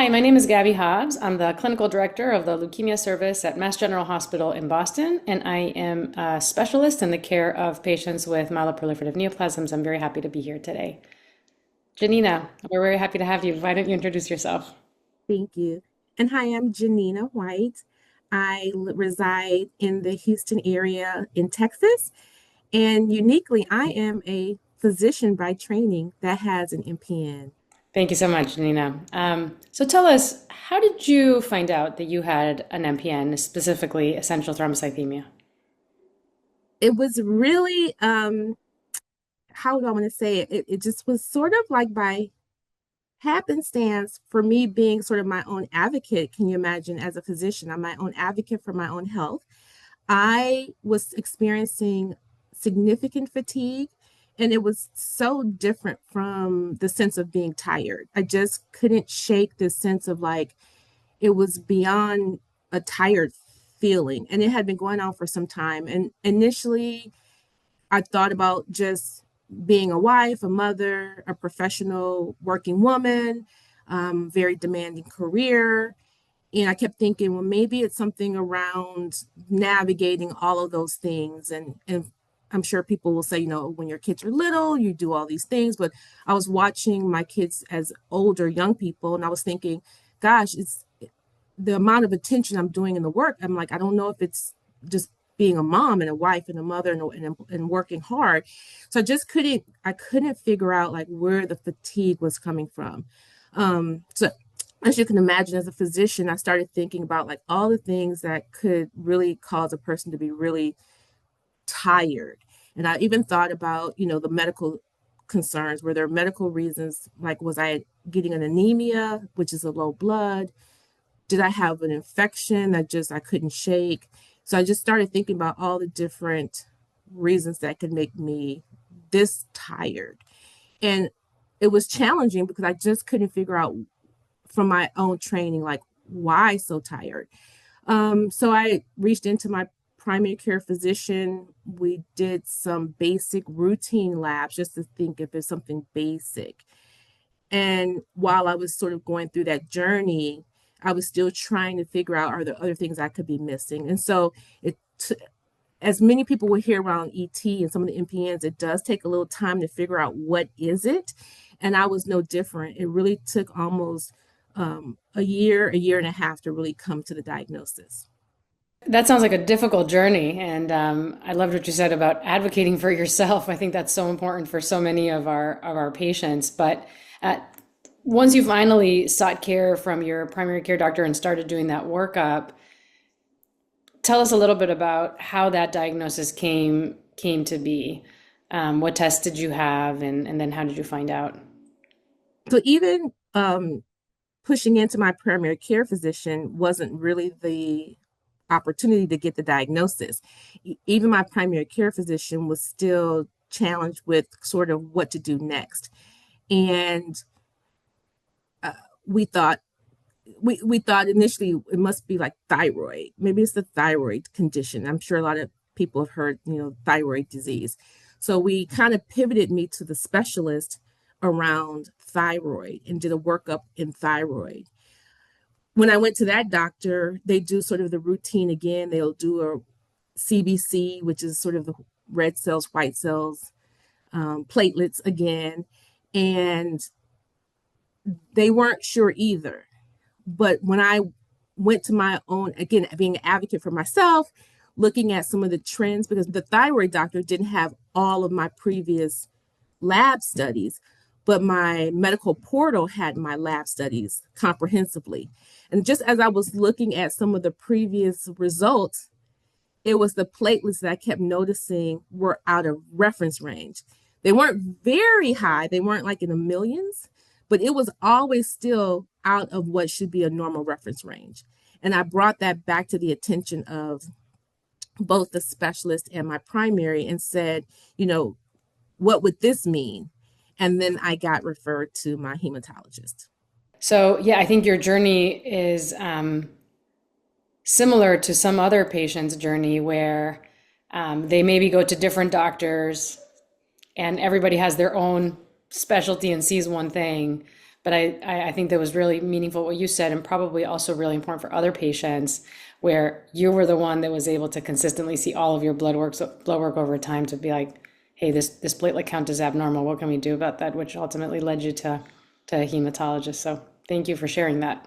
Hi, my name is Gabby Hobbs. I'm the clinical director of the leukemia service at Mass General Hospital in Boston, and I am a specialist in the care of patients with myeloproliferative neoplasms. I'm very happy to be here today. Janina, we're very happy to have you. Why don't you introduce yourself? Thank you. And hi, I'm Janeana White. Reside in the Houston area in Texas. And uniquely, I am a physician by training that has an MPN. Thank you so much, Janina. So tell us, how did you find out that you had an MPN, specifically essential thrombocythemia? It was really, how do I want to say it? It just was sort of like by happenstance for me being sort of my own advocate. Can you imagine as a physician? I'm my own advocate for my own health. I was experiencing significant fatigue, and it was so different from the sense of being tired. I just couldn't shake this sense of like it was beyond a tired feeling, and it had been going on for some time. And initially, I thought about just being a wife, a mother, a professional working woman, very demanding career. And I kept thinking, well, maybe it's something around navigating all of those things. And I'm sure people will say, when your kids are little, you do all these things. But I was watching my kids as older, young people, and I was thinking, gosh, it's the amount of attention I'm doing in the work. I'm like, I don't know if it's just being a mom and a wife and a mother and working hard. So I couldn't figure out like where the fatigue was coming from. So as you can imagine, as a physician, I started thinking about like all the things that could really cause a person to be really tired. And I even thought about, the medical concerns. Were there medical reasons? Like, was I getting an anemia, which is a low blood? Did I have an infection that just I couldn't shake? So I just started thinking about all the different reasons that could make me this tired. And it was challenging because I just couldn't figure out from my own training, like why so tired. So I reached into my primary care physician. We did some basic routine labs just to think if it's something basic. And while I was sort of going through that journey, I was still trying to figure out are there other things I could be missing. And so as many people will hear around ET and some of the MPNs, it does take a little time to figure out what is it. And I was no different. It really took almost a year and a half to really come to the diagnosis. That sounds like a difficult journey, and I loved what you said about advocating for yourself. I think that's so important for so many of our patients. But uh, once you finally sought care from your primary care doctor and started doing that workup, tell us a little bit about how that diagnosis came to be. What tests did you have, and then how did you find out? So even pushing into my primary care physician wasn't really the opportunity to get the diagnosis. Even my primary care physician was still challenged with sort of what to do next. And uh, we thought we thought initially it must be like thyroid. Maybe it's the thyroid condition. I'm sure a lot of people have heard, thyroid disease. So we kind of pivoted me to the specialist around thyroid and did a workup in thyroid. When I went to that doctor, they do sort of the routine again. They'll do a CBC, which is sort of the red cells, white cells, platelets again. And they weren't sure either. But when I went to my own, again, being an advocate for myself, looking at some of the trends, because the thyroid doctor didn't have all of my previous lab studies, but my medical portal had my lab studies comprehensively. And just as I was looking at some of the previous results, it was the platelets that I kept noticing were out of reference range. They weren't very high, they weren't like in the millions, but it was always still out of what should be a normal reference range. And I brought that back to the attention of both the specialist and my primary and said, you know, what would this mean? And then I got referred to my hematologist. So yeah, I think your journey is similar to some other patients' journey where they maybe go to different doctors and everybody has their own specialty and sees one thing. But I think that was really meaningful what you said, and probably also really important for other patients, where you were the one that was able to consistently see all of your blood work over time to be like, hey, this platelet count is abnormal. What can we do about that? Which ultimately led you to a hematologist. So thank you for sharing that.